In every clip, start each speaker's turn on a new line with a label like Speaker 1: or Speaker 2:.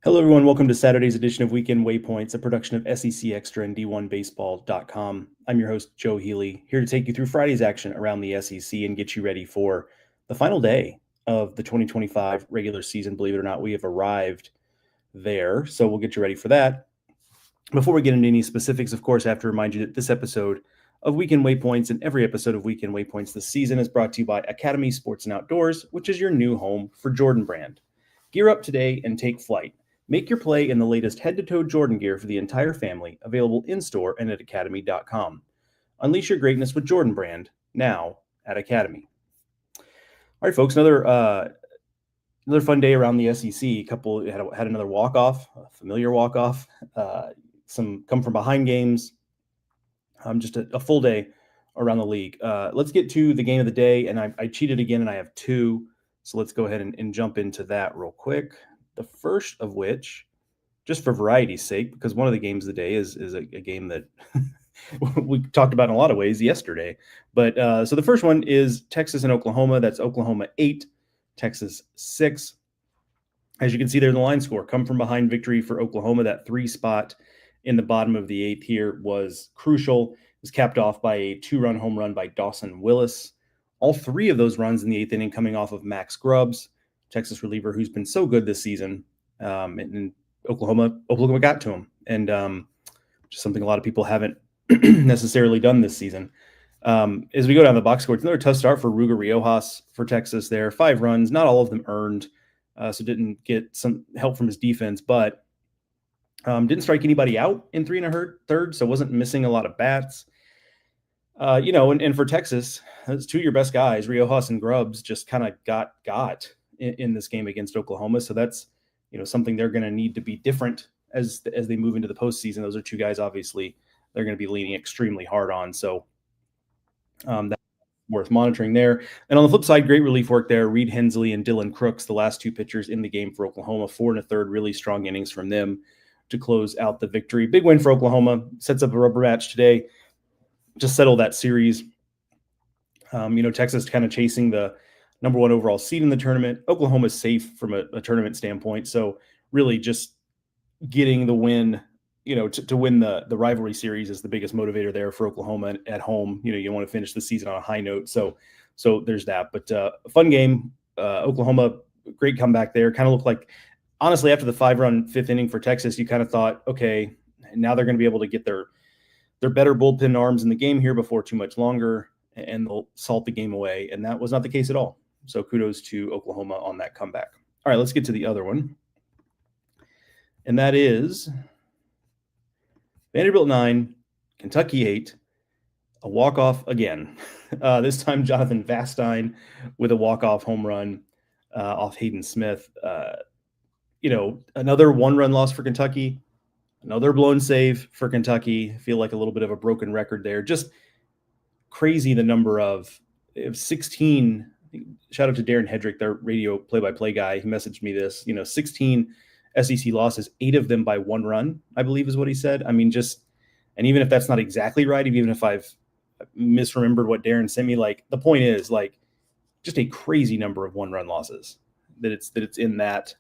Speaker 1: Hello, everyone. Welcome to Saturday's edition of Weekend Waypoints, a production of SEC Extra and D1Baseball.com. I'm your host, Joe Healy, here to take you through Friday's action around the SEC and get you ready for the final day of the 2025 regular season. Believe it or not, we have arrived there, so we'll get you ready for that. Before we get into any specifics, of course, I have to remind you that this episode of Weekend Waypoints and every episode of Weekend Waypoints this season is brought to you by Academy Sports and Outdoors, which is your new home for Jordan Brand. Gear up today and take flight. Make your play in the latest head-to-toe Jordan gear for the entire family, available in-store and at academy.com. Unleash your greatness with Jordan Brand, now at Academy. All right, folks, another fun day around the SEC. Couple had another walk-off, a familiar walk-off, some come-from-behind games, just a full day around the league. Let's get to the game of the day, and I cheated again, and I have two, so let's go ahead and jump into that real quick. The first of which, just for variety's sake, because one of the games of the day is a game that we talked about in a lot of ways yesterday. But so the first one is Texas and Oklahoma. That's Oklahoma 8, Texas 6. As you can see there in the line score, come from behind victory for Oklahoma. That 3 spot in the bottom of the 8th here was crucial. It was capped off by a 2-run home run by Dawson Willis. All 3 of those runs in the 8th inning coming off of Max Grubbs, Texas reliever who's been so good this season. And Oklahoma got to him. And just something a lot of people haven't necessarily done this season. As we go down the box score, it's another tough start for Ruger Riojas for Texas there. 5 runs, not all of them earned, so didn't get some help from his defense, but didn't strike anybody out in 3 1/3, so wasn't missing a lot of bats. And for Texas, it's 2 of your best guys, Riojas and Grubbs, just kind of got in this game against Oklahoma. So that's, something they're going to need to be different as they move into the postseason. Those are 2 guys, obviously, they're going to be leaning extremely hard on. So that's worth monitoring there. And on the flip side, great relief work there. Reed Hensley and Dylan Crooks, the last 2 pitchers in the game for Oklahoma, 4 1/3, really strong innings from them to close out the victory. Big win for Oklahoma. Sets up a rubber match today to settle that series. Texas kind of chasing the number 1 overall seed in the tournament. Oklahoma's safe from a tournament standpoint. So really just getting the win, to win the rivalry series is the biggest motivator there for Oklahoma at home. You want to finish the season on a high note. So there's that. But a fun game. Oklahoma, great comeback there. Kind of looked like, honestly, after the 5-run 5th inning for Texas, you kind of thought, okay, now they're going to be able to get their better bullpen arms in the game here before too much longer, and they'll salt the game away. And that was not the case at all. So kudos to Oklahoma on that comeback. All right, let's get to the other one. And that is Vanderbilt 9, Kentucky 8, a walk-off again. This time Jonathan Vastine with a walk-off home run off Hayden Smith. Another 1-run loss for Kentucky, another blown save for Kentucky. I feel like a little bit of a broken record there. Just crazy the number of 16. Shout out to Darren Hedrick, their radio play-by-play guy. He messaged me this, 16 SEC losses, 8 of them by 1 run, I believe is what he said. I mean, and even if that's not exactly right, even if I've misremembered what Darren sent me, the point is, just a crazy number of 1-run losses that it's in that,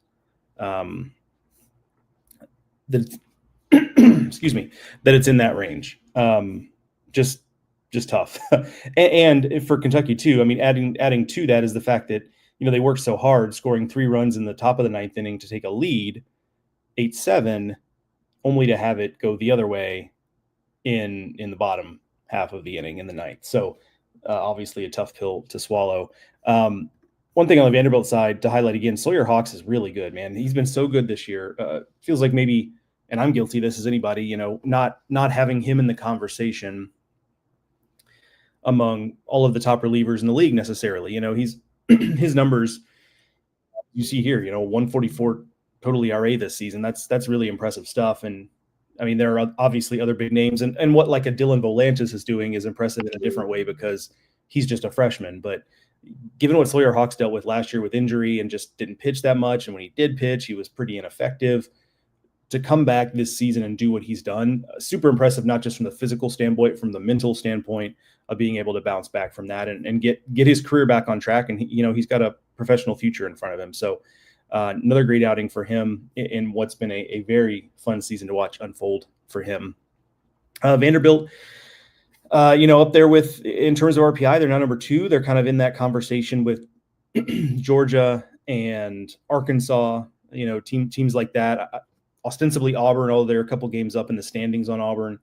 Speaker 1: excuse me, that it's in that range. Just tough. and for Kentucky too, I mean, adding to that is the fact that, they worked so hard, scoring 3 runs in the top of the 9th inning to take a lead, 8-7, only to have it go the other way in the bottom half of the inning in the 9th. So obviously a tough pill to swallow. One thing on the Vanderbilt side to highlight again, Sawyer Hawks is really good, man. He's been so good this year. Feels like maybe, and I'm guilty of this as anybody, not having him in the conversation among all of the top relievers in the league necessarily. He's his numbers you see here, 144 total ERA this season. That's really impressive stuff. And I mean, there are obviously other big names, and what like a Dylan Volantis is doing is impressive in a different way because he's just a freshman. But given what Sawyer Hawks dealt with last year with injury and just didn't pitch that much, and when he did pitch, he was pretty ineffective. To come back this season and do what he's done, super impressive, not just from the physical standpoint, from the mental standpoint of being able to bounce back from that and get his career back on track. And he's got a professional future in front of him. So Another great outing for him in what's been a very fun season to watch unfold for him. Vanderbilt, up there with in terms of RPI, they're now number 2. They're kind of in that conversation with Georgia and Arkansas. Teams like that. Ostensibly Auburn, although they're a couple games up in the standings on Auburn,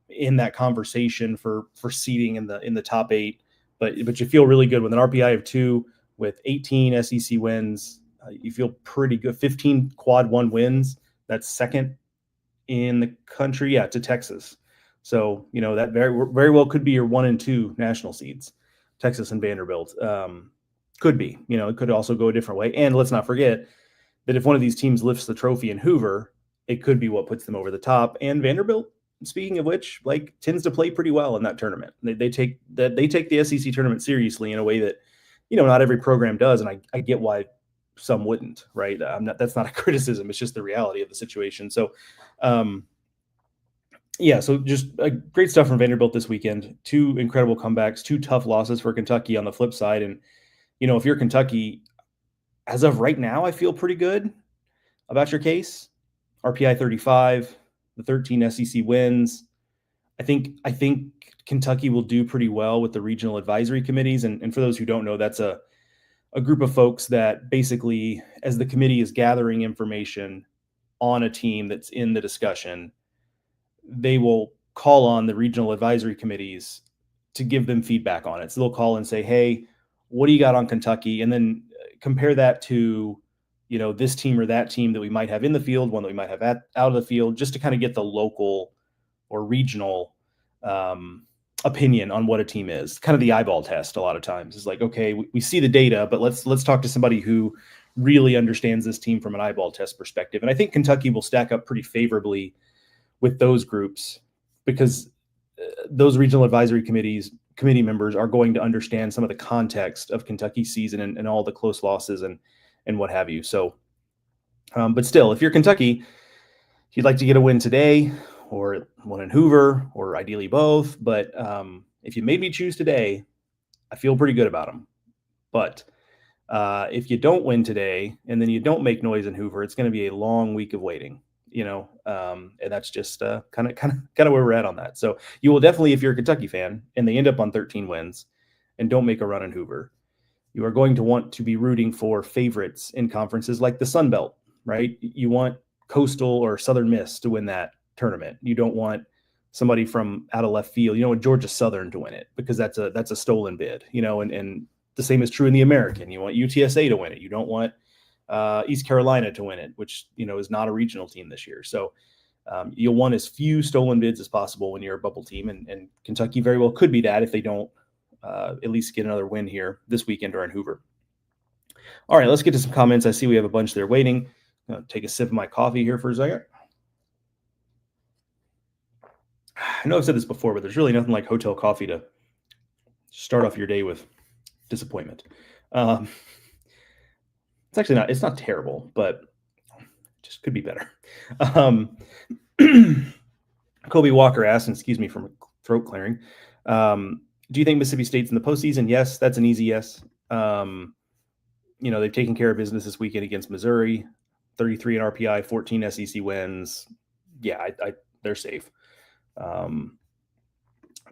Speaker 1: in that conversation for seeding in the top 8. But you feel really good with an RPI of 2 with 18 SEC wins. You feel pretty good. 15 quad 1 wins. That's second in the country, to Texas. So that very well could be your 1 and 2 national seeds, Texas and Vanderbilt. Could be. It could also go a different way. And let's not forget that if one of these teams lifts the trophy in Hoover, it could be what puts them over the top. And Vanderbilt, speaking of which, tends to play pretty well in that tournament. They take the SEC tournament seriously in a way that not every program does, and I get why some wouldn't. Right? That's not a criticism. It's just the reality of the situation. So, so just great stuff from Vanderbilt this weekend. 2 incredible comebacks, 2 tough losses for Kentucky on the flip side, and if you're Kentucky, as of right now, I feel pretty good about your case. RPI 35, the 13 SEC wins. I think Kentucky will do pretty well with the regional advisory committees. And for those who don't know, that's a group of folks that basically, as the committee is gathering information on a team that's in the discussion, they will call on the regional advisory committees to give them feedback on it. So they'll call and say, hey, what do you got on Kentucky? And then compare that to, this team or that team that we might have in the field, one that we might have out of the field, just to kind of get the local or regional opinion on what a team is. Kind of the eyeball test a lot of times is like, okay, we see the data, but let's talk to somebody who really understands this team from an eyeball test perspective. And I think Kentucky will stack up pretty favorably with those groups because those regional advisory committee members are going to understand some of the context of Kentucky's season and all the close losses and what have you. So, but still, if you're Kentucky, you'd like to get a win today or one in Hoover or ideally both. But if you made me choose today, I feel pretty good about them. But if you don't win today and then you don't make noise in Hoover, it's going to be a long week of waiting. And that's just kind of where we're at on that. So you will definitely, if you're a Kentucky fan and they end up on 13 wins and don't make a run in Hoover, you are going to want to be rooting for favorites in conferences like the Sun Belt, right? You want Coastal or Southern Miss to win that tournament. You don't want somebody from out of left field. You don't want Georgia Southern to win it because that's a stolen bid, and the same is true in the American. You want UTSA to win it. You don't want East Carolina to win it, which, is not a regional team this year. So you'll want as few stolen bids as possible when you're a bubble team. And Kentucky very well could be that if they don't at least get another win here this weekend or in Hoover. All right, let's get to some comments. I see we have a bunch there waiting. I'm going to take a sip of my coffee here for a second. I know I've said this before, but there's really nothing like hotel coffee to start off your day with disappointment. It's actually not, it's not terrible, but it just could be better. Kobe Walker asked, and excuse me for throat clearing, do you think Mississippi State's in the postseason? Yes, that's an easy yes. They've taken care of business this weekend against Missouri, 33 in RPI, 14 SEC wins. Yeah, they're safe.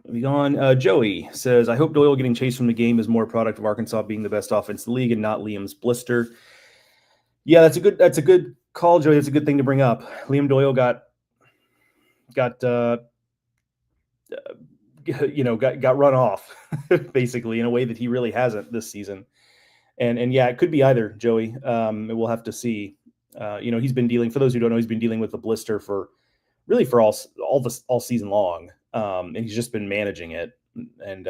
Speaker 1: Moving on, Joey says, I hope Doyle getting chased from the game is more a product of Arkansas being the best offense in the league and not Liam's blister. Yeah, that's a good call, Joey. That's a good thing to bring up. Liam Doyle got run off basically in a way that he really hasn't this season. And yeah, it could be either, Joey. We'll have to see. He's been dealing, for those who don't know, he's been dealing with the blister for all season long. And he's just been managing it and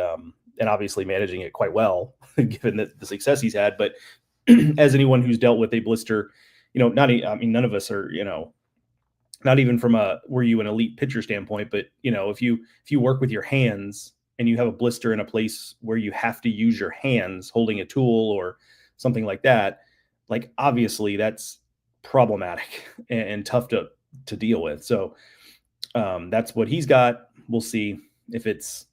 Speaker 1: obviously managing it quite well, given the success he's had. But as anyone who's dealt with a blister, none of us are, not even from were you an elite pitcher standpoint, but if you work with your hands and you have a blister in a place where you have to use your hands holding a tool or something like that, like obviously that's problematic and tough to deal with. So that's what he's got. We'll see if it's,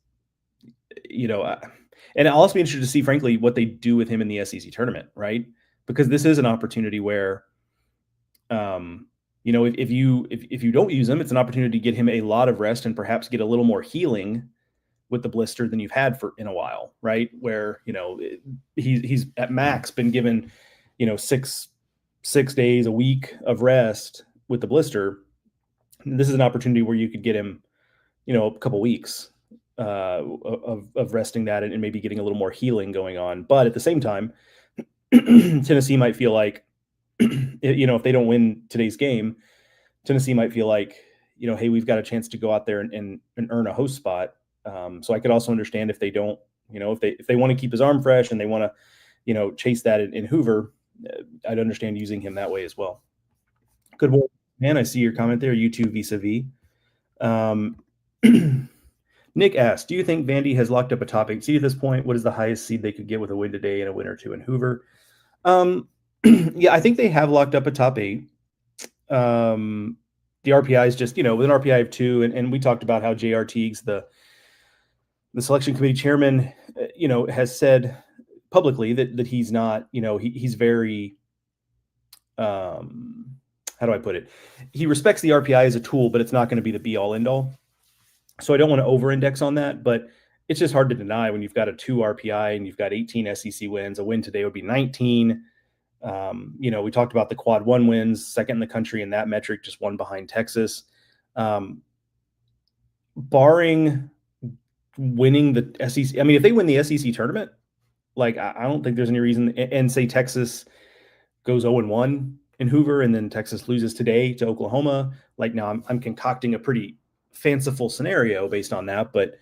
Speaker 1: and I'll also be interested to see, frankly, what they do with him in the SEC tournament, right? because this is an opportunity where, if you don't use him, it's an opportunity to get him a lot of rest and perhaps get a little more healing with the blister than you've had for in a while, right? Where he's at max been given 6 days a week of rest with the blister. This is an opportunity where you could get him a couple weeks of resting that and maybe getting a little more healing going on. But at the same time, Tennessee might feel like, if they don't win today's game, Tennessee might feel like, hey, we've got a chance to go out there and earn a host spot. So I could also understand if they don't, if they want to keep his arm fresh and they want to, chase that in Hoover, I'd understand using him that way as well. Good work, man. I see your comment there. You too, vis-a-vis. Nick asked, do you think Vandy has locked up a top 8 seed at this point? What is the highest seed they could get with a win today and a win or two in Hoover? Yeah, I think they have locked up a top 8. The RPI is just, with an RPI of 2, and we talked about how J.R. Teagues, the selection committee chairman, has said publicly that he's not, he's very, how do I put it? He respects the RPI as a tool, but it's not going to be the be all end all. So I don't want to over index on that, but it's just hard to deny when you've got a 2 RPI and you've got 18 SEC wins. A win today would be 19. We talked about the quad 1 wins, second in the country in that metric, just one behind Texas. Barring winning the SEC, I mean, if they win the SEC tournament, like I don't think there's any reason, and say Texas goes 0-1 in Hoover and then Texas loses today to Oklahoma, like now I'm concocting a pretty fanciful scenario based on that, but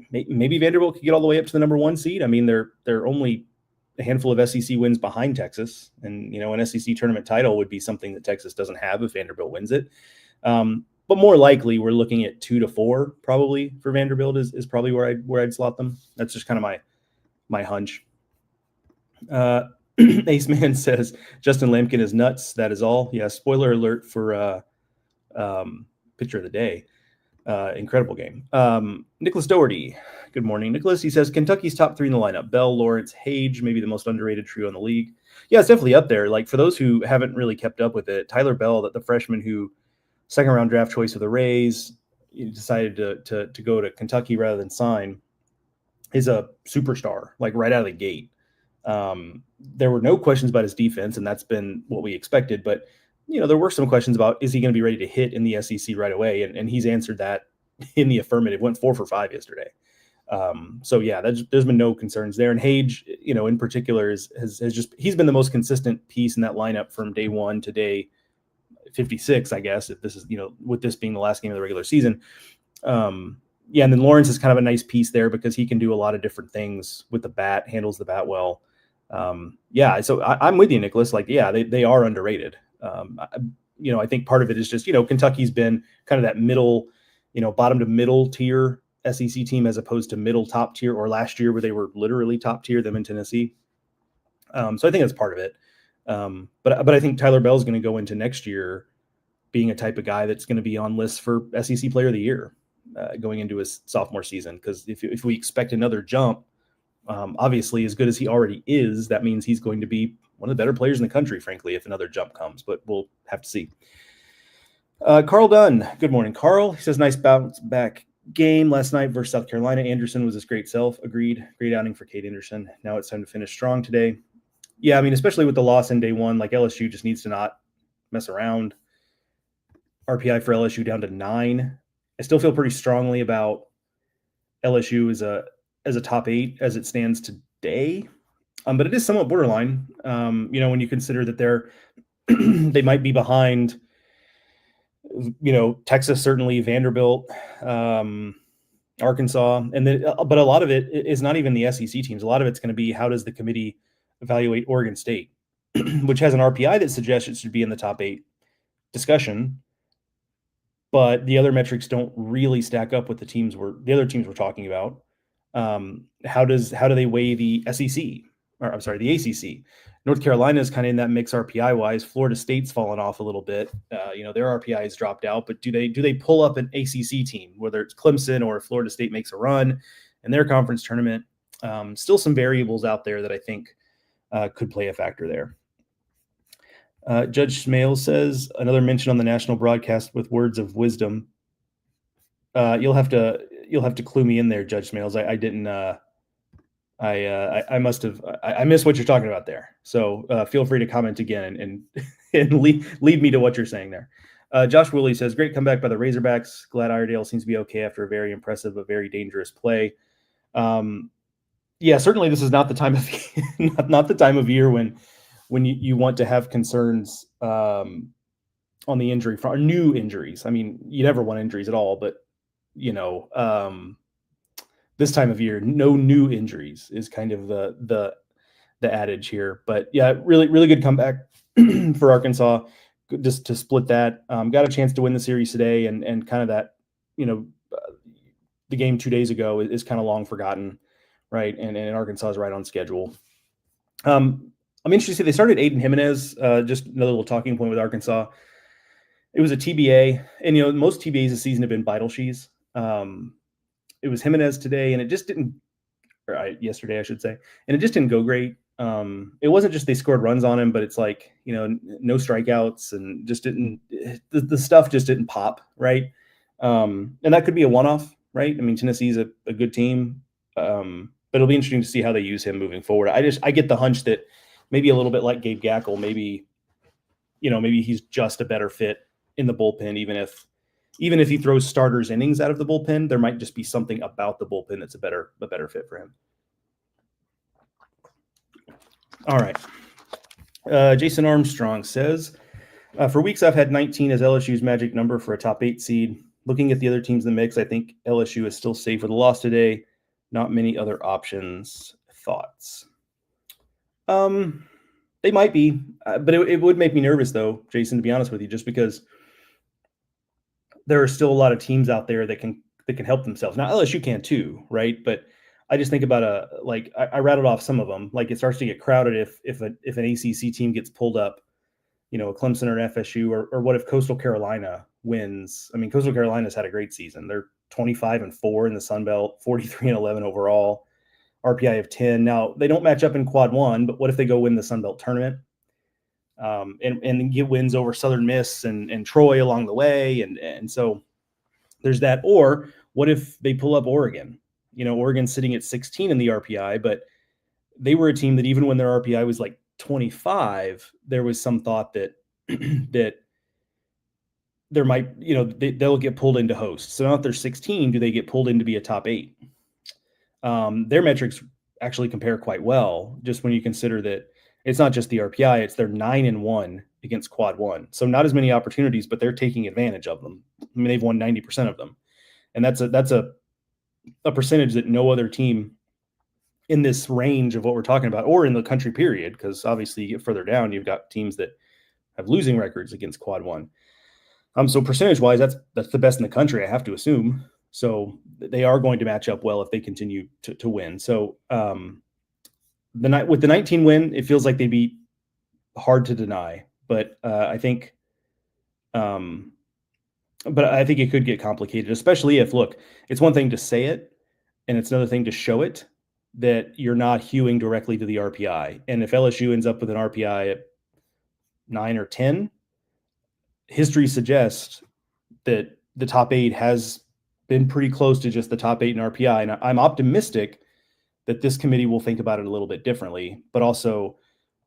Speaker 1: maybe Vanderbilt could get all the way up to the number 1 seed. I mean, they're only a handful of SEC wins behind Texas, and an SEC tournament title would be something that Texas doesn't have if Vanderbilt wins it. But more likely, we're looking at 2-4 probably for Vanderbilt is probably where I'd slot them. That's just kind of my hunch. Ace Man says Justin Lampkin is nuts. That is all. Yeah. Spoiler alert for Pitcher of the Day. Incredible game. Nicholas Doherty. Good morning, Nicholas. He says Kentucky's top 3 in the lineup: Bell, Lawrence, Hage, maybe the most underrated trio in the league. Yeah, it's definitely up there. Like, for those who haven't really kept up with it, Tyler Bell, the freshman who second round draft choice of the Rays, decided to go to Kentucky rather than sign, is a superstar, like right out of the gate. There were no questions about his defense, and that's been what we expected. But there were some questions about, is he going to be ready to hit in the SEC right away? And he's answered that in the affirmative. Went 4 for 5 yesterday. So yeah, there's been no concerns there. And Hage, in particular, has just, he's been the most consistent piece in that lineup from day 1 to day 56, I guess, if this is, with this being the last game of the regular season. Yeah, and then Lawrence is kind of a nice piece there because he can do a lot of different things with the bat, handles the bat well. Yeah, so I'm with you, Nicholas. Like, yeah, they are underrated. I think part of it is just, Kentucky's been kind of that middle, bottom to middle tier SEC team as opposed to middle top tier, or last year where they were literally top tier, them in Tennessee. So I think that's part of it. But I think Tyler Bell is going to go into next year being a type of guy that's going to be on lists for SEC Player of the Year going into his sophomore season. Because if we expect another jump, obviously, as good as he already is, that means he's going to be one of the better players in the country, frankly, if another jump comes. But we'll have to see. Carl Dunn. Good morning, Carl. He says, nice bounce back game last night versus South Carolina. Anderson was his great self. Agreed. Great outing for Cade Anderson. Now it's time to finish strong today. Yeah, I mean, especially with the loss in day 1, like LSU just needs to not mess around. RPI for LSU down to 9. I still feel pretty strongly about LSU as a top 8 as it stands today. But it is somewhat borderline, when you consider that they might be behind, Texas, certainly, Vanderbilt, Arkansas, and then, but a lot of it is not even the SEC teams. A lot of it's going to be, how does the committee evaluate Oregon State, which has an RPI that suggests it should be in the top 8 discussion, but the other metrics don't really stack up with the other teams we're talking about. How do they weigh the SEC, or I'm sorry, the ACC? North Carolina is kind of in that mix RPI wise. Florida State's fallen off a little bit. Their RPI has dropped out, but do they pull up an ACC team, whether it's Clemson or Florida State makes a run in their conference tournament? Still some variables out there that I think could play a factor there. Judge Smale says, another mention on the national broadcast with words of wisdom. You'll have to clue me in there, Judge Smales. I didn't. I must have. I missed what you're talking about there. So feel free to comment again and and lead me to what you're saying there. Josh Woolley says, great comeback by the Razorbacks. Glad Iredale seems to be okay after a very impressive but very dangerous play. Yeah, certainly this is not the time of not the time of year when you want to have concerns on the injury front, or new injuries. I mean, you never want injuries at all, but this time of year, no new injuries is kind of the adage here. But yeah, really good comeback for Arkansas, just to split that. Got a chance to win the series today, and kind of that, the game 2 days ago is kind of long forgotten, right? And Arkansas is right on schedule. I'm interested to see they started Aiden Jimenez. Just another little talking point with Arkansas. It was a TBA, and most TBAs this season have been Beidelshees. It was Jimenez today, and it just didn't. Yesterday, I should say, and it just didn't go great. It wasn't just they scored runs on him, but it's like, no strikeouts, and just didn't. The stuff just didn't pop, right? And that could be a one-off, right? I mean, Tennessee's a good team, but it'll be interesting to see how they use him moving forward. I get the hunch that maybe a little bit like Gabe Gackle, maybe he's just a better fit in the bullpen, even if he throws starters innings out of the bullpen, there might just be something about the bullpen that's a better fit for him. All right. Jason Armstrong says, for weeks I've had 19 as LSU's magic number for a top 8 seed. Looking at the other teams in the mix, I think LSU is still safe with a loss today. Not many other options. Thoughts? They might be, but it would make me nervous, though, Jason, to be honest with you, just because there are still a lot of teams out there that can help themselves. Now LSU can too, right? But I just think about I rattled off some of them. Like, it starts to get crowded if an ACC team gets pulled up, a Clemson or an FSU, or what if Coastal Carolina wins? I mean, Coastal Carolina's had a great season. They're 25-4 in the Sun Belt, 43-11 overall, RPI of 10. Now they don't match up in Quad 1, but what if they go win the Sun Belt tournament? And get wins over Southern Miss and Troy along the way. And so there's that. Or what if they pull up Oregon? Oregon's sitting at 16 in the RPI, but they were a team that even when their RPI was like 25, there was some thought that that there might, they'll get pulled into host. So now that they're 16, do they get pulled in to be a top 8? Their metrics actually compare quite well, just when you consider that it's not just the RPI, it's they're 9-1 against Quad 1. So not as many opportunities, but they're taking advantage of them. I mean, they've won 90% of them. And that's a percentage that no other team in this range of what we're talking about, or in the country period, because obviously you get further down, you've got teams that have losing records against Quad 1. So percentage-wise, that's the best in the country, I have to assume. So they are going to match up well if they continue to win. So with the 19 win, it feels like they'd be hard to deny, but I think it could get complicated, especially if, look, it's one thing to say it and it's another thing to show it, that you're not hewing directly to the RPI. And if LSU ends up with an RPI at 9 or 10, history suggests that the top 8 has been pretty close to just the top 8 in RPI. And I'm optimistic that this committee will think about it a little bit differently, but also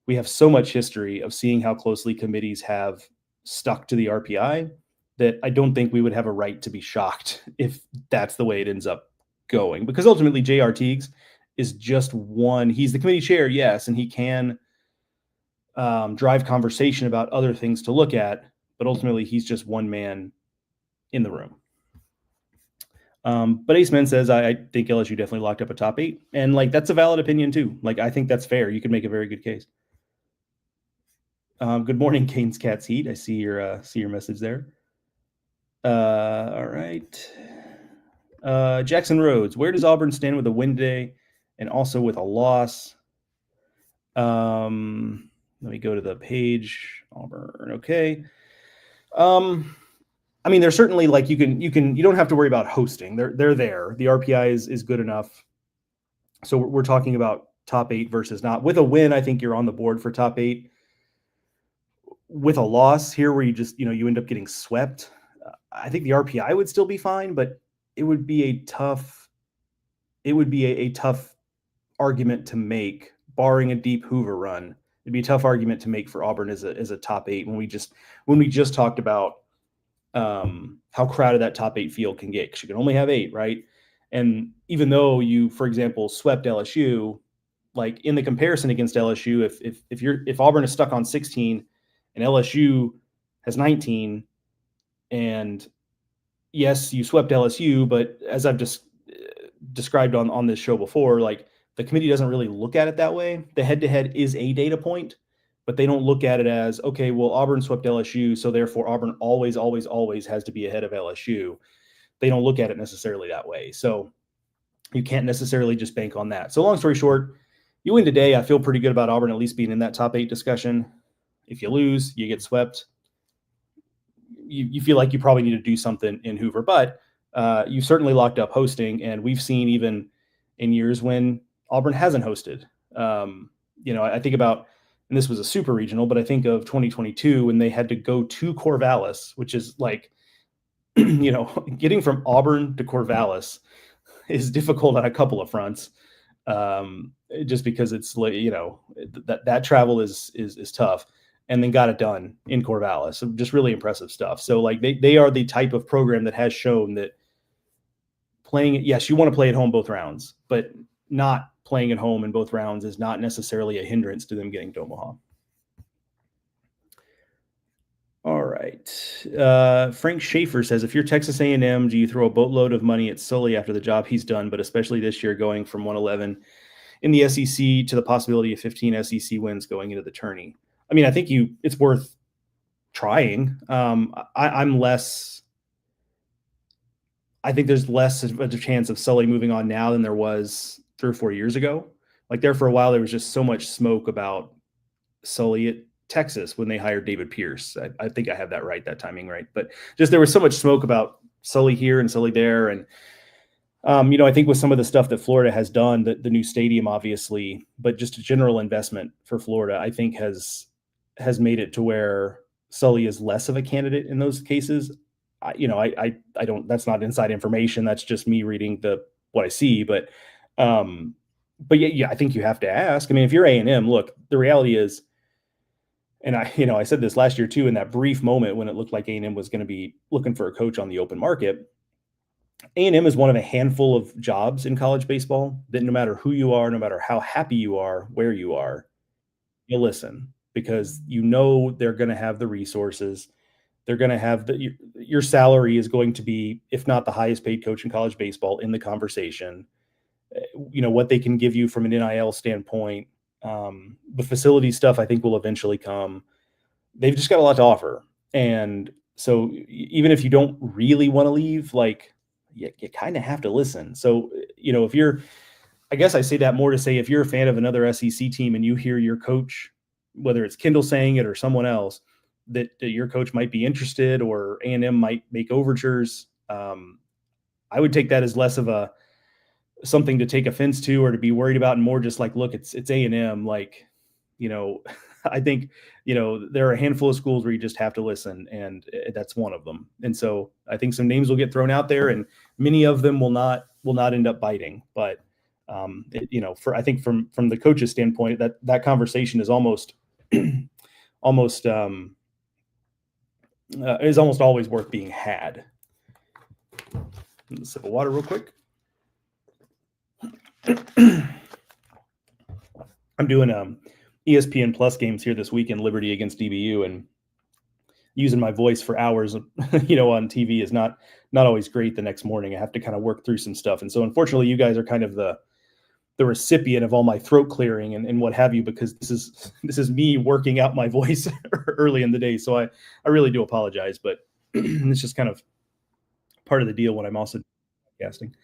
Speaker 1: we have so much history of seeing how closely committees have stuck to the RPI that I don't think we would have a right to be shocked if that's the way it ends up going, because ultimately J.R. Teagues is just one. He's the committee chair, yes, and he can drive conversation about other things to look at, but ultimately he's just one man in the room. But Ace Men says, I think LSU definitely locked up a top 8. And that's a valid opinion too. I think that's fair. You could make a very good case. Good morning, Canes Cats Heat. I see your message there. All right. Jackson Rhodes, where does Auburn stand with a win today and also with a loss? Let me go to the page. Auburn. Okay. I mean, they're certainly you don't have to worry about hosting. They're there. The RPI is good enough. So we're talking about top 8 versus not. With a win, I think you're on the board for top 8. With a loss here where you just, you end up getting swept, I think the RPI would still be fine, but it would be a tough argument to make, barring a deep Hoover run. It'd be a tough argument to make for Auburn as a top 8 when we just talked about how crowded that top 8 field can get, because you can only have 8, right? And even though you, for example, swept LSU, like in the comparison against LSU, if Auburn is stuck on 16 and LSU has 19, and yes, you swept LSU, but as I've just described on this show before, like the committee doesn't really look at it that way. The head-to-head is a data point, but they don't look at it as, okay, well, Auburn swept LSU, so therefore Auburn always, always, always has to be ahead of LSU. They don't look at it necessarily that way. So you can't necessarily just bank on that. So long story short, you win today. I feel pretty good about Auburn at least being in that top 8 discussion. If you lose, you get swept. You feel like you probably need to do something in Hoover, but you certainly locked up hosting, and we've seen even in years when Auburn hasn't hosted. I think about, and this was a super regional, but I think of 2022 when they had to go to Corvallis, which is like, getting from Auburn to Corvallis is difficult on a couple of fronts, just because it's like, that travel is tough, and then got it done in Corvallis. So just really impressive stuff. So like they are the type of program that has shown that playing, yes, you want to play at home both rounds, but not playing at home in both rounds is not necessarily a hindrance to them getting to Omaha. All right. Frank Schaefer says, if you're Texas A&M, do you throw a boatload of money at Sully after the job he's done, but especially this year going from 111 in the SEC to the possibility of 15 SEC wins going into the tourney? I mean, I think it's worth trying. I think there's less of a chance of Sully moving on now than there was 3 or 4 years ago. Like there for a while, there was just so much smoke about Sully at Texas when they hired David Pierce. I think I have that timing right. But just there was so much smoke about Sully here and Sully there. And, I think with some of the stuff that Florida has done, the new stadium, obviously, but just a general investment for Florida, I think has made it to where Sully is less of a candidate in those cases. I don't, that's not inside information. That's just me reading what I see. But yeah, I think you have to ask. I mean, if you're A&M, look, the reality is, and I said this last year too, in that brief moment when it looked like A&M was going to be looking for a coach on the open market, A&M is one of a handful of jobs in college baseball that no matter who you are, no matter how happy you are, where you are, you listen, because they're going to have the resources. They're going to have your salary is going to be, if not the highest paid coach in college baseball, in the conversation. What they can give you from an NIL standpoint. The facility stuff, I think, will eventually come. They've just got a lot to offer. And so even if you don't really want to leave, like you kind of have to listen. So, I guess I say that more to say, if you're a fan of another SEC team and you hear your coach, whether it's Kendall saying it or someone else, that your coach might be interested or A&M might make overtures, I would take that as less of something to take offense to or to be worried about, and more just like, look, it's A&M. Like, I think, there are a handful of schools where you just have to listen, and that's one of them. And so I think some names will get thrown out there, and many of them will not end up biting. But I think from the coach's standpoint, that conversation is almost is almost always worth being had. A sip of water real quick. I'm doing ESPN Plus games here this weekend, Liberty against DBU, and using my voice for hours, on TV is not always great the next morning. I have to kind of work through some stuff. And so unfortunately, you guys are kind of the recipient of all my throat clearing and what have you, because this is me working out my voice early in the day. So I really do apologize, but it's just kind of part of the deal when I'm also podcasting.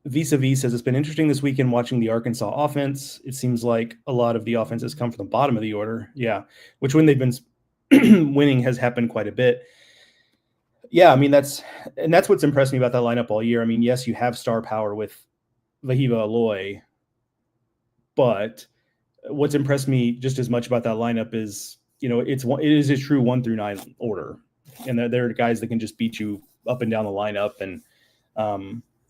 Speaker 1: Vis-a-vis says, it's been interesting this weekend watching the Arkansas offense. It seems like a lot of the offenses come from the bottom of the order. Yeah. Which when they've been winning has happened quite a bit. Yeah. I mean, that's what's impressed me about that lineup all year. I mean, yes, you have star power with Vahiva Aloy. But what's impressed me just as much about that lineup is, it is a true 1 through 9 order, and there are guys that can just beat you up and down the lineup, and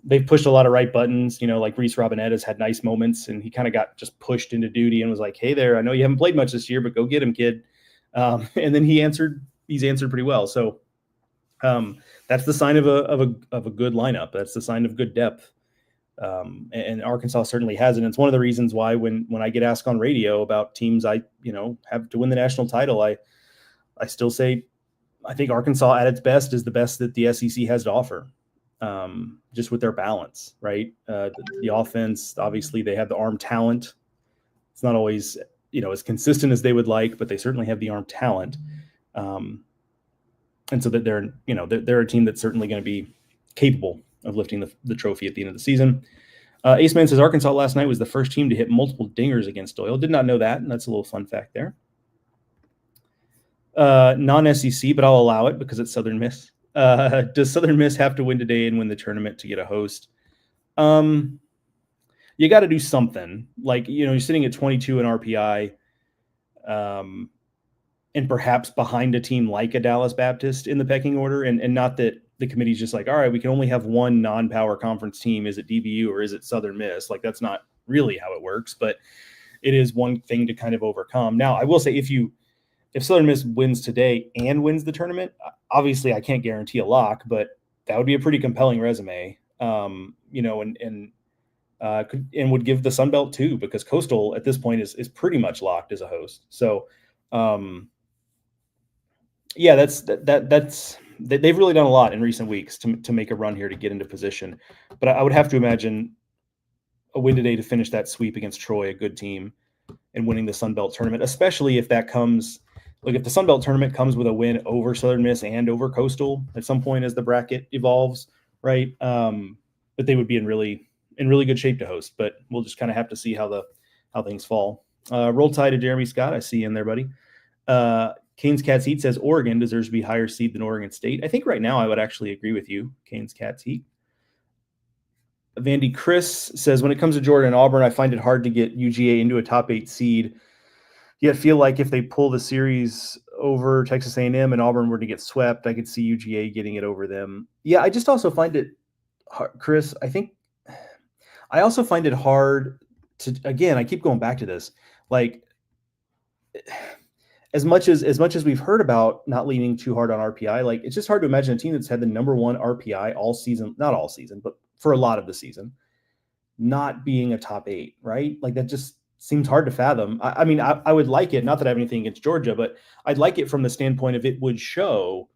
Speaker 1: they've pushed a lot of right buttons. Like Reese Robinette has had nice moments, and he kind of got just pushed into duty and was like, "Hey there, I know you haven't played much this year, but go get him, kid." And then he's answered pretty well. So that's the sign of a good lineup. That's the sign of good depth. And Arkansas certainly has it. And it's one of the reasons why when I get asked on radio about teams I have to win the national title, I still say I think Arkansas at its best is the best that the SEC has to offer, just with their balance, right? The offense, obviously, they have the arm talent. It's not always as consistent as they would like, but they certainly have the arm talent, and so that they're a team that's certainly going to be capable of lifting the trophy at the end of the season. Ace Man says Arkansas last night was the first team to hit multiple dingers against Doyle. Did not know that, and that's a little fun fact there. Non-SEC, but I'll allow it because it's Southern Miss. Does Southern Miss have to win today and win the tournament to get a host? You got to do something. Like, you're sitting at 22 in RPI, and perhaps behind a team like a Dallas Baptist in the pecking order, and not that the committee's just like, all right, we can only have one non-power conference team. Is it DBU or is it Southern Miss? Like, that's not really how it works, but it is one thing to kind of overcome. Now, I will say if Southern Miss wins today and wins the tournament, obviously I can't guarantee a lock, but that would be a pretty compelling resume, and would give the Sun Belt too, because Coastal at this point is pretty much locked as a host. So, yeah, that's they've really done a lot in recent weeks to make a run here to get into position. But I would have to imagine a win today to finish that sweep against Troy, a good team, and winning the Sun Belt tournament, especially if that comes. Like, if the Sun Belt tournament comes with a win over Southern Miss and over Coastal at some point as the bracket evolves, right? But they would be in really good shape to host. But we'll just kind of have to see how things fall. Roll Tide to Jeremy Scott. I see you in there, buddy. Canes Cats Heat says Oregon deserves to be higher seed than Oregon State. I think right now I would actually agree with you, Canes Cats Heat. Vandy Chris says, when it comes to Georgia and Auburn, I find it hard to get UGA into a top 8 seed. Yet feel like if they pull the series over Texas A&M and Auburn were to get swept, I could see UGA getting it over them. Yeah, I just also find it, Chris, I also find it hard to, again, I keep going back to this, like, as much as we've heard about not leaning too hard on RPI, like, it's just hard to imagine a team that's had the number 1 RPI all season, not all season, but for a lot of the season, not being a top 8, right? Like, that just seems hard to fathom. I mean, I would like it, not that I have anything against Georgia, but I'd like it from the standpoint of it would show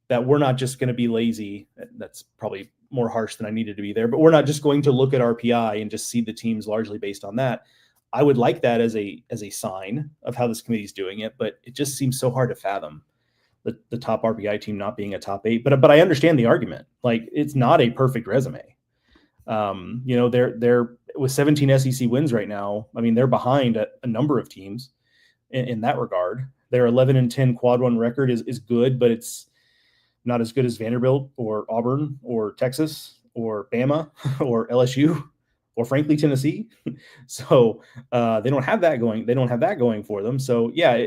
Speaker 1: that we're not just going to be lazy. That's probably more harsh than I needed to be there, but we're not just going to look at RPI and just see the teams largely based on that. I would like that as a sign of how this committee is doing it, but it just seems so hard to fathom the top RPI team not being a top 8. But I understand the argument. Like, it's not a perfect resume. They're with 17 SEC wins right now. I mean, they're behind a number of teams in that regard. Their 11-10 quad 1 record is good, but it's not as good as Vanderbilt or Auburn or Texas or Bama or LSU or frankly Tennessee. So they don't have that going. They don't have that going for them. So yeah,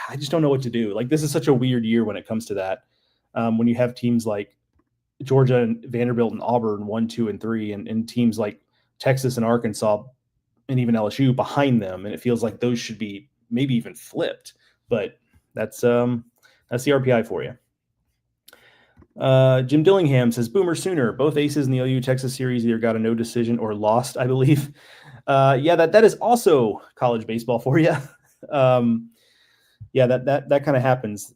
Speaker 1: I just don't know what to do. Like, this is such a weird year when it comes to that. When you have teams like Georgia and Vanderbilt and Auburn 1, 2, and 3, and teams like Texas and Arkansas and even LSU behind them, and it feels like those should be maybe even flipped. But that's the RPI for you. Jim Dillingham says Boomer Sooner. Both aces in the OU Texas series either got a no decision or lost, I believe. Yeah, that is also college baseball for you. Yeah, that kind of happens.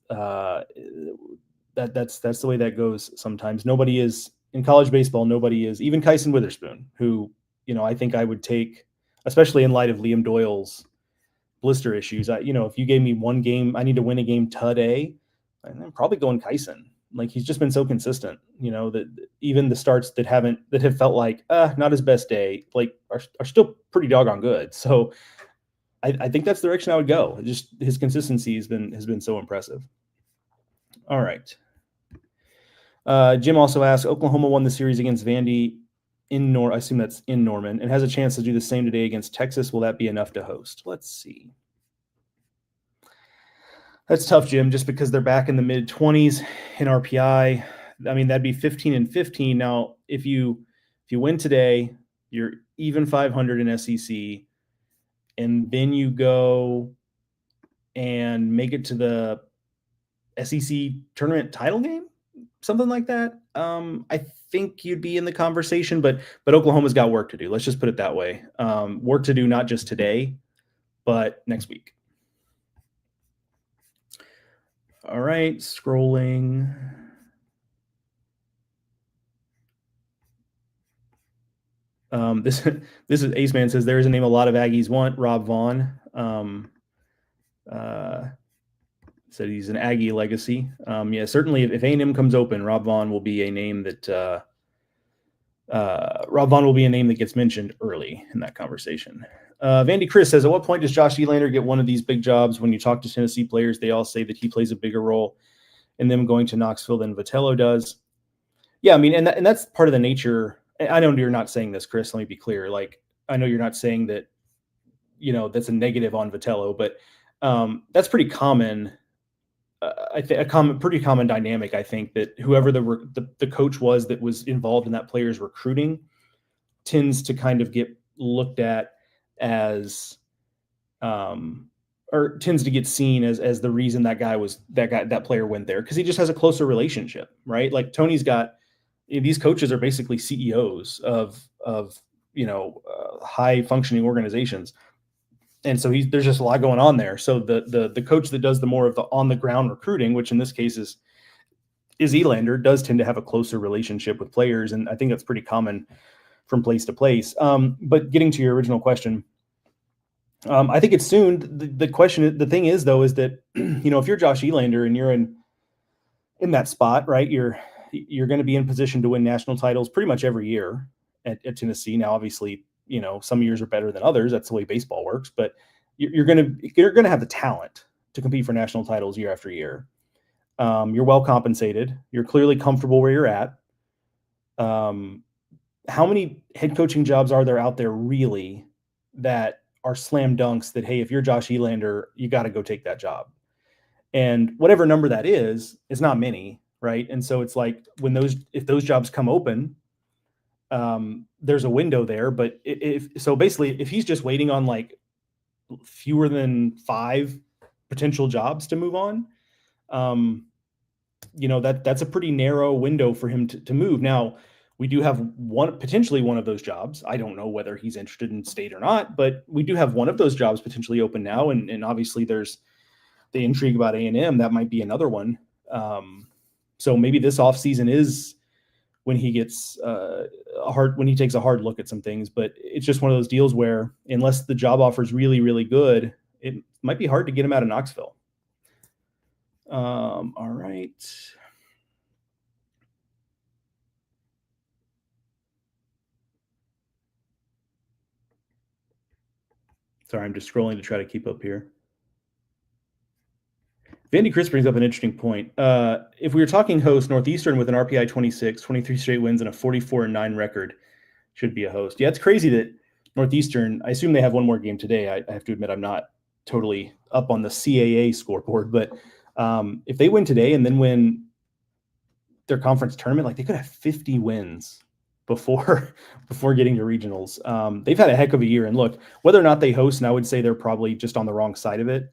Speaker 1: That's the way that goes sometimes. Nobody is in college baseball. Nobody is, even Kyson Witherspoon, who, I think I would take, especially in light of Liam Doyle's blister issues. If you gave me one game, I need to win a game today, I'm probably going Kyson. Like, he's just been so consistent, that even the starts that have felt like not his best day, like, are still pretty doggone good. So I think that's the direction I would go. Just his consistency has been so impressive. All right. Jim also asked, Oklahoma won the series against Vandy I assume that's in Norman, and has a chance to do the same today against Texas. Will that be enough to host? Let's see. That's tough, Jim, just because they're back in the mid-20s in RPI. I mean, that'd be 15-15. Now, if you win today, you're even 500 in SEC, and then you go and make it to the SEC tournament title game, something like that. I think you'd be in the conversation, but Oklahoma's got work to do. Let's just put it that way. Work to do, not just today, but next week. All right, scrolling. This is Ace Man says there is a name a lot of Aggies want, Rob Vaughn. Said he's an Aggie legacy. Yeah, certainly if A&M comes open, Rob Vaughn will be a name that gets mentioned early in that conversation. Vandy Chris says, at what point does Josh Elander get one of these big jobs? When you talk to Tennessee players, they all say that he plays a bigger role in them going to Knoxville than Vitello does. Yeah, I mean, and that's part of the nature. I know you're not saying this, Chris. Let me be clear. Like, I know you're not saying that, that's a negative on Vitello, but that's pretty common. Pretty common dynamic. I think that whoever the coach was that was involved in that player's recruiting tends to kind of get looked at as, or tends to get seen as the reason that player went there, because he just has a closer relationship, right? Like Tony's got, these coaches are basically CEOs of high functioning organizations. And so there's just a lot going on there. So the coach that does the more of the on the ground recruiting, which in this case is Elander, does tend to have a closer relationship with players. And I think that's pretty common from place to place. But getting to your original question, I think it's soon. The thing is though, is that, if you're Josh Elander and you're in that spot, right, you're going to be in position to win national titles pretty much every year at Tennessee. Now, obviously, some years are better than others. That's the way baseball works. But you're going to have the talent to compete for national titles year after year. You're well compensated. You're clearly comfortable where you're at. How many head coaching jobs are there out there really that are slam dunks that, hey, if you're Josh Elander, you got to go take that job? And whatever number that is not many, right? And so it's like if those jobs come open, there's a window there. But if he's just waiting on like fewer than 5 potential jobs to move on, that's a pretty narrow window for him to move. Now, we do have potentially one of those jobs. I don't know whether he's interested in state or not, but we do have one of those jobs potentially open now. And obviously there's the intrigue about A&M. That might be another one. So maybe this offseason is when he gets when he takes a hard look at some things. But it's just one of those deals where unless the job offer is really, really good, it might be hard to get him out of Knoxville. All right. Sorry, I'm just scrolling to try to keep up here. Vandy Chris brings up an interesting point. If we were talking host, Northeastern with an RPI 26, 23 straight wins, and a 44-9 record should be a host. Yeah, it's crazy that Northeastern, I assume they have one more game today. I have to admit I'm not totally up on the CAA scoreboard, but if they win today and then win their conference tournament, like they could have 50 wins before getting to regionals. They've had a heck of a year. And look, whether or not they host, and I would say they're probably just on the wrong side of it.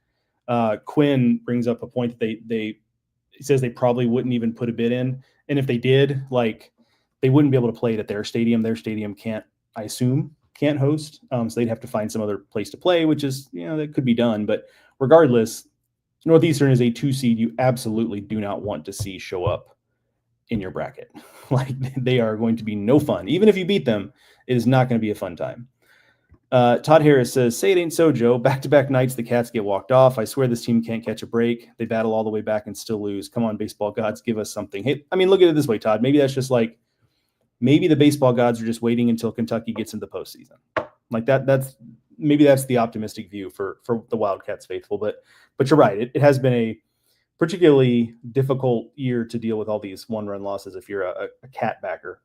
Speaker 1: Quinn brings up a point that he says they probably wouldn't even put a bid in. And if they did, like they wouldn't be able to play it at their stadium. Their stadium can't host. So they'd have to find some other place to play, which is, that could be done. But regardless, Northeastern is a 2 seed. You absolutely do not want to see show up in your bracket. Like they are going to be no fun. Even if you beat them, it is not going to be a fun time. Todd Harris says, say it ain't so, Joe. Back-to-back nights, the Cats get walked off. I swear this team can't catch a break. They battle all the way back and still lose. Come on, baseball gods, give us something. Hey, I mean, look at it this way, Todd. Maybe that's just like, maybe the baseball gods are just waiting until Kentucky gets into the postseason. Like that's the optimistic view for the Wildcats faithful. But you're right. It has been a particularly difficult year to deal with all these one-run losses if you're a Cat backer.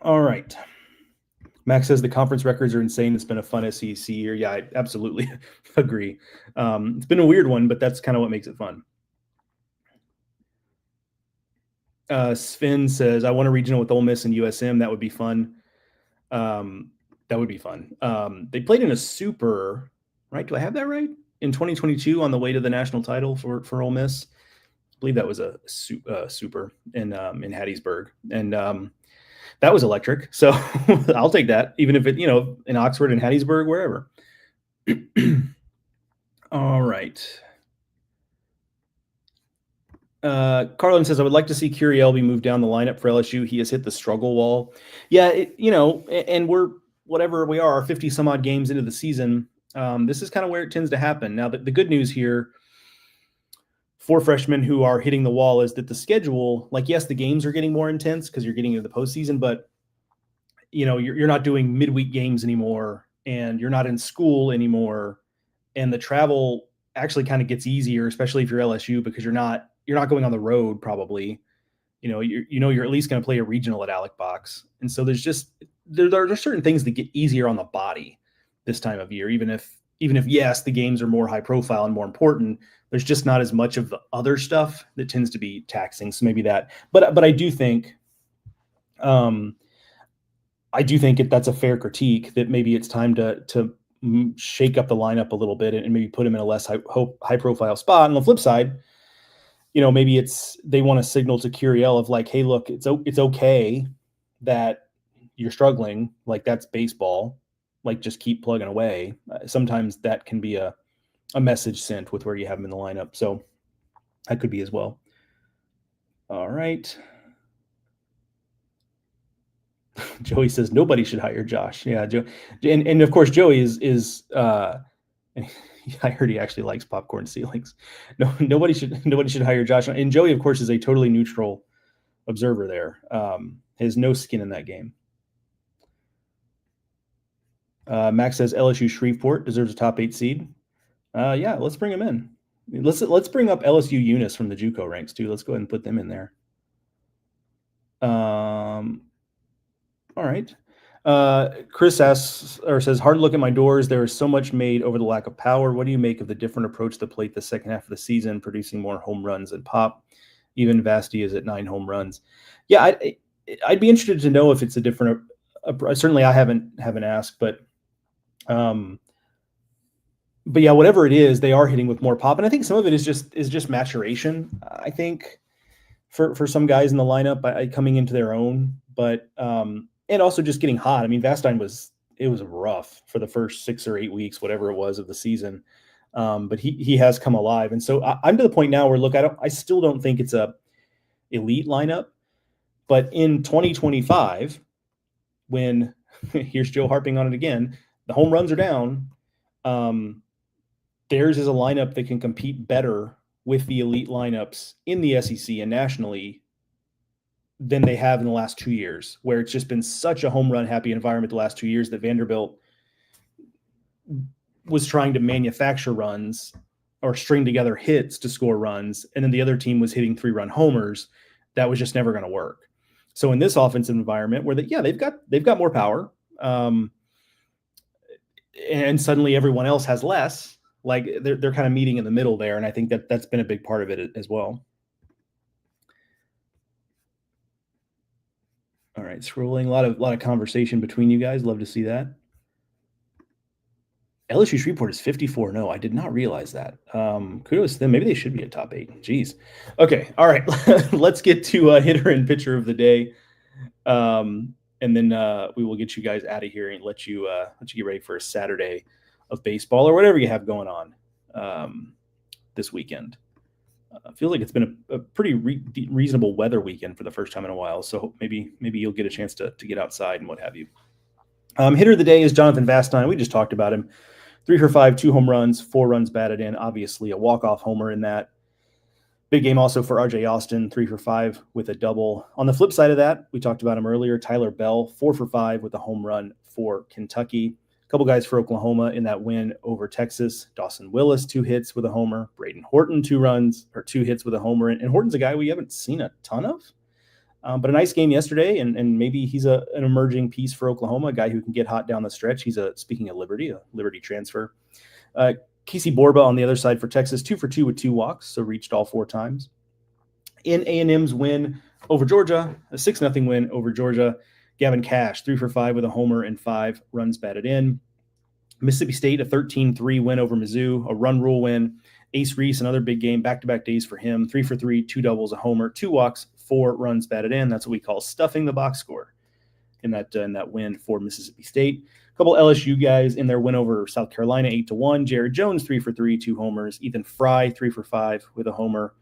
Speaker 1: All right. Max says the conference records are insane. It's been a fun SEC year. Yeah, I absolutely agree. It's been a weird one, but that's kind of what makes it fun. Sven says, I want a regional with Ole Miss and USM. That would be fun. That would be fun. They played in a super, right? Do I have that right? In 2022 on the way to the national title for Ole Miss. I believe that was a super in Hattiesburg. And that was electric. So I'll take that, even if it, in Oxford and Hattiesburg, wherever. All right. Carlin says, I would like to see Curiel be moved down the lineup for LSU. He has hit the struggle wall. Yeah, and we're whatever we are, 50 some odd games into the season. This is kind of where it tends to happen. Now, the good news here for freshmen who are hitting the wall is that the schedule, like, yes, the games are getting more intense because you're getting into the postseason, but you're not doing midweek games anymore, and you're not in school anymore, and the travel actually kind of gets easier, especially if you're LSU, because you're not going on the road probably. You're at least going to play a regional at Alec Box, and so there are certain things that get easier on the body this time of year, even if yes, the games are more high profile and more important. There's just not as much of the other stuff that tends to be taxing. So maybe that, but I do think, that's a fair critique, that maybe it's time to shake up the lineup a little bit and maybe put him in a less high profile spot. On the flip side, maybe they want to signal to Curiel of like, hey, look, it's okay that you're struggling. Like, that's baseball. Like, just keep plugging away. Sometimes that can be a message sent with where you have him in the lineup. So that could be as well. All right. Joey says nobody should hire Josh. Yeah, Joe, and of course Joey is I heard he actually likes popcorn ceilings. No, nobody should hire Josh. And Joey, of course, is a totally neutral observer there. Has no skin in that game. Max says LSU Shreveport deserves a top 8 seed. Yeah, let's bring him in. Let's bring up LSU Eunice from the JUCO ranks too. Let's go ahead and put them in there. All right. Chris asks or says, hard to look at my doors. There is so much made over the lack of power. What do you make of the different approach to the plate the second half of the season, producing more home runs and pop? Even Vasty is at 9 home runs. Yeah, I'd be interested to know if it's a different. Certainly, I haven't asked, but yeah, whatever it is, they are hitting with more pop, and I think some of it is just maturation. I think for some guys in the lineup, coming into their own, but and also just getting hot. I mean, Vastine was rough for the first 6 or 8 weeks, whatever it was of the season. But he has come alive. And so I'm to the point now where, look, I still don't think it's a elite lineup, but in 2025, when here's Joe harping on it again, the home runs are down. Theirs is a lineup that can compete better with the elite lineups in the SEC and nationally than they have in the last 2 years, where it's just been such a home run happy environment the last 2 years that Vanderbilt was trying to manufacture runs or string together hits to score runs, and then the other team was hitting 3-run homers. That was just never going to work. So in this offensive environment where they've got more power, and suddenly everyone else has less, like they're kind of meeting in the middle there, and I think that's been a big part of it as well. All right, scrolling, a lot of conversation between you guys. Love to see that. LSU Shreveport is 54-0. I did not realize that. Kudos to them. Maybe they should be a top 8. Jeez. Okay. All right. Let's get to hitter and pitcher of the day, and then we will get you guys out of here and let you get ready for a Saturday of baseball or whatever you have going on this weekend. Feels like it's been a pretty reasonable weather weekend for the first time in a while. So maybe you'll get a chance to get outside and what have you. Hitter of the day is Jonathan Vastine. We just talked about him. 3 for 5, 2 home runs, 4 runs batted in. Obviously a walk-off homer in that. Big game also for RJ Austin, 3 for 5 with a double. On the flip side of that, we talked about him earlier, Tyler Bell, 4 for 5 with a home run for Kentucky. A couple guys for Oklahoma in that win over Texas. Dawson Willis, 2 hits with a homer. Braden Horton, 2 hits with a homer. And Horton's a guy we haven't seen a ton of. But a nice game yesterday, and maybe he's an emerging piece for Oklahoma, a guy who can get hot down the stretch. He's speaking of Liberty, a Liberty transfer. Casey Borba on the other side for Texas, 2 for 2 with 2 walks, so reached all 4 times. In A&M's win over Georgia, a 6-0 win over Georgia, Gavin Cash, 3 for 5 with a homer and 5 runs batted in. Mississippi State, a 13-3 win over Mizzou, a run rule win. Ace Reese, another big game, back-to-back days for him, 3 for 3, 2 doubles, a homer, 2 walks, 4 runs batted in. That's what we call stuffing the box score in that win for Mississippi State. A couple LSU guys in their win over South Carolina, 8-1. Jared Jones, 3 for 3, 2 homers. Ethan Fry, 3 for 5 with a homer.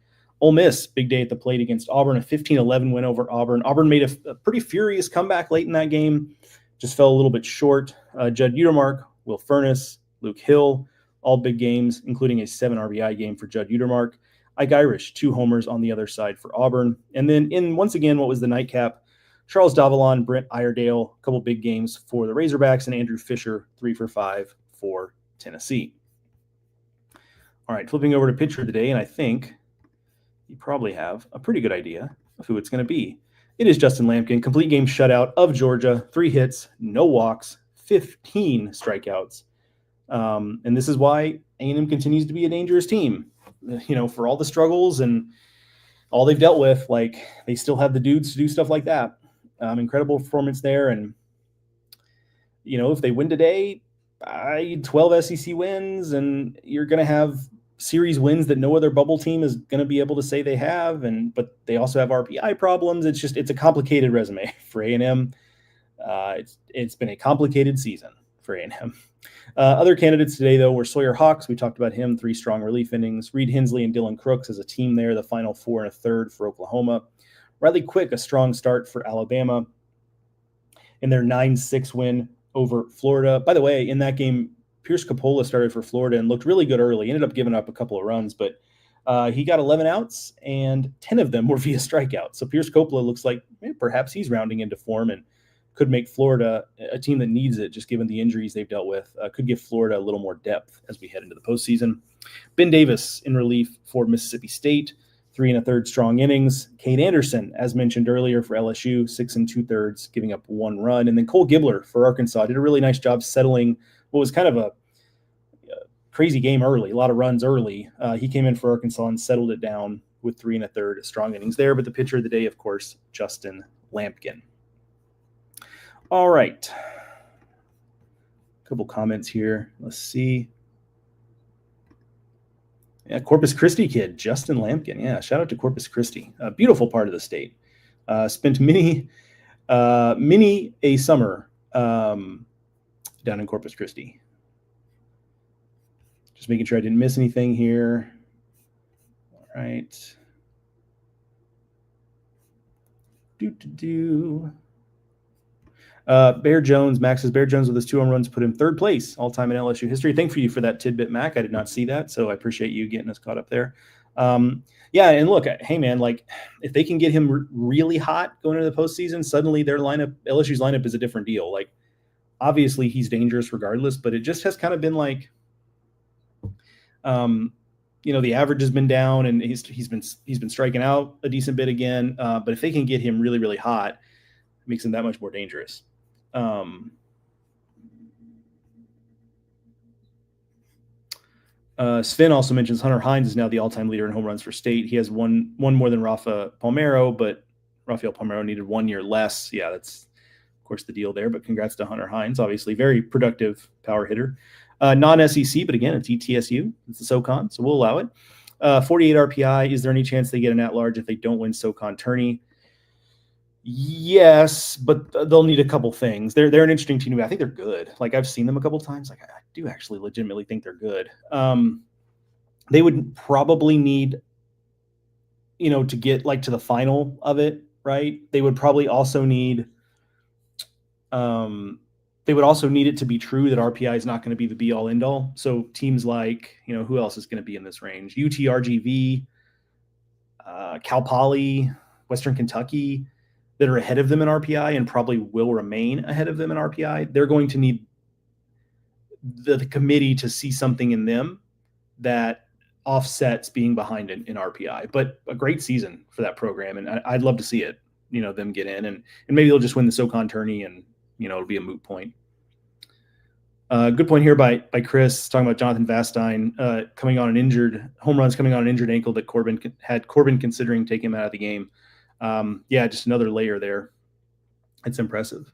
Speaker 1: Ole Miss, big day at the plate against Auburn, a 15-11 win over Auburn. Auburn made a pretty furious comeback late in that game, just fell a little bit short. Judd Utermark, Will Furness, Luke Hill, all big games, including a 7 RBI game for Judd Utermark. Ike Irish, 2 homers on the other side for Auburn. And then once again, what was the nightcap? Charles Davalon, Brent Iredale, a couple big games for the Razorbacks, and Andrew Fisher, 3 for 5 for Tennessee. All right, flipping over to pitcher of the day, and I think you probably have a pretty good idea of who it's going to be. It is Justin Lampkin, complete game shutout of Georgia, 3 hits, no walks, 15 strikeouts. And this is why A&M continues to be a dangerous team. For all the struggles and all they've dealt with, like, they still have the dudes to do stuff like that. Incredible performance there. And, if they win today, 12 SEC wins, and you're going to have series wins that no other bubble team is going to be able to say they have. But they also have RPI problems. It's a complicated resume for A&M. It's been a complicated season for A&M. Other candidates today, though, were Sawyer Hawks. We talked about him, 3 strong relief innings. Reed Hensley and Dylan Crooks as a team there, the final 4 1/3 for Oklahoma. Riley Quick, a strong start for Alabama in their 9-6 win over Florida. By the way, in that game, Pierce Capola started for Florida and looked really good early. Ended up giving up a couple of runs, but he got 11 outs, and 10 of them were via strikeouts. So Pierce Capola looks like perhaps he's rounding into form and could make Florida, a team that needs it, just given the injuries they've dealt with, could give Florida a little more depth as we head into the postseason. Ben Davis in relief for Mississippi State, 3 1/3 strong innings. Cade Anderson, as mentioned earlier, for LSU, 6 2/3, giving up 1 run. And then Cole Gibler for Arkansas did a really nice job settling what was kind of a crazy game early, a lot of runs early. He came in for Arkansas and settled it down with 3 1/3 strong innings there. But the pitcher of the day, of course, Justin Lampkin. All right. A couple comments here. Let's see. Yeah, Corpus Christi kid, Justin Lampkin. Yeah, shout out to Corpus Christi. A beautiful part of the state. Spent many a summer down in Corpus Christi. Just making sure I didn't miss anything here. All right. Bear Jones, Max's Bear Jones with his 2 home runs put him 3rd place all-time in LSU history. Thank you for that tidbit, Mac. I did not see that, so I appreciate you getting us caught up there. Yeah, and look, hey, man, like, if they can get him really hot going into the postseason, suddenly their lineup, LSU's lineup, is a different deal. Like, obviously he's dangerous regardless, but it just has kind of been like, the average has been down, and he's been striking out a decent bit again. But if they can get him really, really hot, it makes him that much more dangerous. Sven also mentions Hunter Hines is now the all-time leader in home runs for state. He has one more than Rafael Palmeiro, but Rafael Palmeiro needed 1 year less. Yeah, that's, of course, the deal there. But congrats to Hunter Hines, obviously very productive power hitter. Non-SEC, but again, it's ETSU. It's the SoCon, so we'll allow it. 48 RPI. Is there any chance they get an at-large if they don't win SoCon tourney? Yes, but they'll need a couple things. They're an interesting team. I think they're good. Like, I've seen them a couple times. Like, I do actually legitimately think they're good. They would probably need, to get like to the final of it, right? They would probably also need, it to be true that RPI is not going to be the be all end all. So teams like, who else is going to be in this range? UTRGV, Cal Poly, Western Kentucky, that are ahead of them in RPI and probably will remain ahead of them in RPI. They're going to need the committee to see something in them that offsets being behind in RPI. But a great season for that program, and I'd love to see it. them get in, and maybe they'll just win the SoCon tourney, and it'll be a moot point. Good point here by Chris talking about Jonathan Vastine coming on an injured home runs coming on an injured ankle that Corbin considering taking him out of the game. Yeah, just another layer there. It's impressive.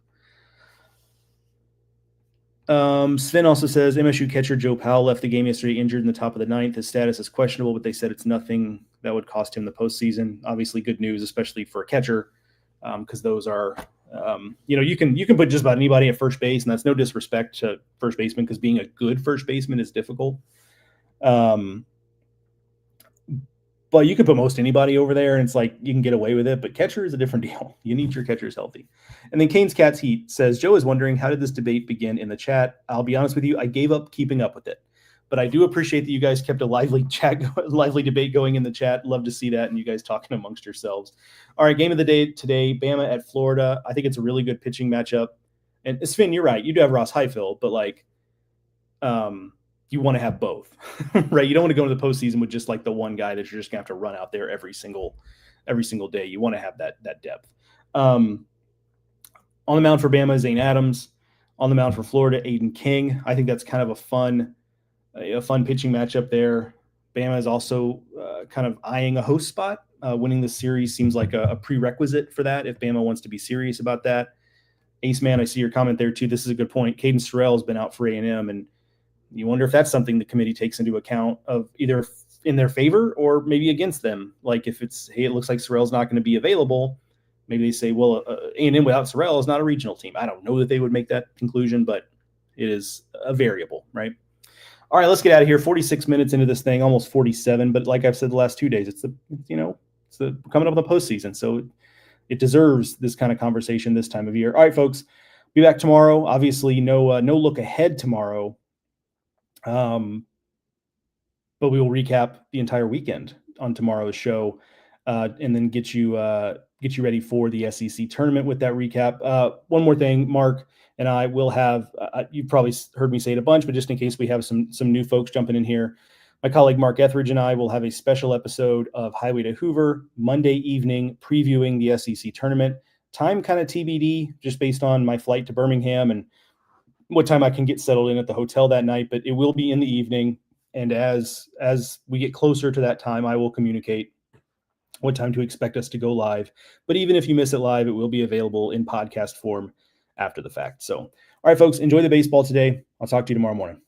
Speaker 1: Sven also says MSU catcher Joe Powell left the game yesterday injured in the top of the ninth. His status is questionable, but they said it's nothing that would cost him the postseason. Obviously, good news, especially for a catcher, because those are, you can put just about anybody at first base, and that's no disrespect to first baseman, because being a good first baseman is difficult. But you can put most anybody over there, and it's like you can get away with it. But catcher is a different deal. You need your catchers healthy. And then Kane's Cat's Heat says, Joe is wondering, how did this debate begin in the chat? I'll be honest with you, I gave up keeping up with it. But I do appreciate that you guys kept a lively debate going in the chat. Love to see that, and you guys talking amongst yourselves. All right, game of the day today, Bama at Florida. I think it's a really good pitching matchup. And Sven, you're right. You do have Ross Highfield, but you want to have both, right? You don't want to go into the postseason with just like the one guy that you're just gonna have to run out there every single day. You want to have that depth. On the mound for Bama, Zane Adams. On the mound for Florida, Aiden King. I think that's kind of a fun pitching matchup there. Bama is also kind of eyeing a host spot. Winning the series seems like a prerequisite for that if Bama wants to be serious about that. Ace Man, I see your comment there too. This is a good point. Caden Sorrell has been out for A&M, and you wonder if that's something the committee takes into account of either in their favor or maybe against them. Like if it's, hey, it looks like Sorrell's not going to be available, maybe they say, well, A&M without Sorrell is not a regional team. I don't know that they would make that conclusion, but it is a variable, right? All right, let's get out of here. 46 minutes into this thing, almost 47. But like I've said the last 2 days, it's coming up in the postseason, so it deserves this kind of conversation this time of year. All right, folks, be back tomorrow. Obviously, no look ahead tomorrow. But we will recap the entire weekend on tomorrow's show, and then get you ready for the SEC tournament with that recap. One more thing, Mark and I will have, you've probably heard me say it a bunch, but just in case we have some new folks jumping in here, my colleague Mark Etheridge and I will have a special episode of Highway to Hoover Monday evening previewing the SEC tournament. Time kind of TBD, just based on my flight to Birmingham and what time I can get settled in at the hotel that night, but it will be in the evening. And as we get closer to that time, I will communicate what time to expect us to go live. But even if you miss it live, it will be available in podcast form after the fact. So, all right, folks, enjoy the baseball today. I'll talk to you tomorrow morning.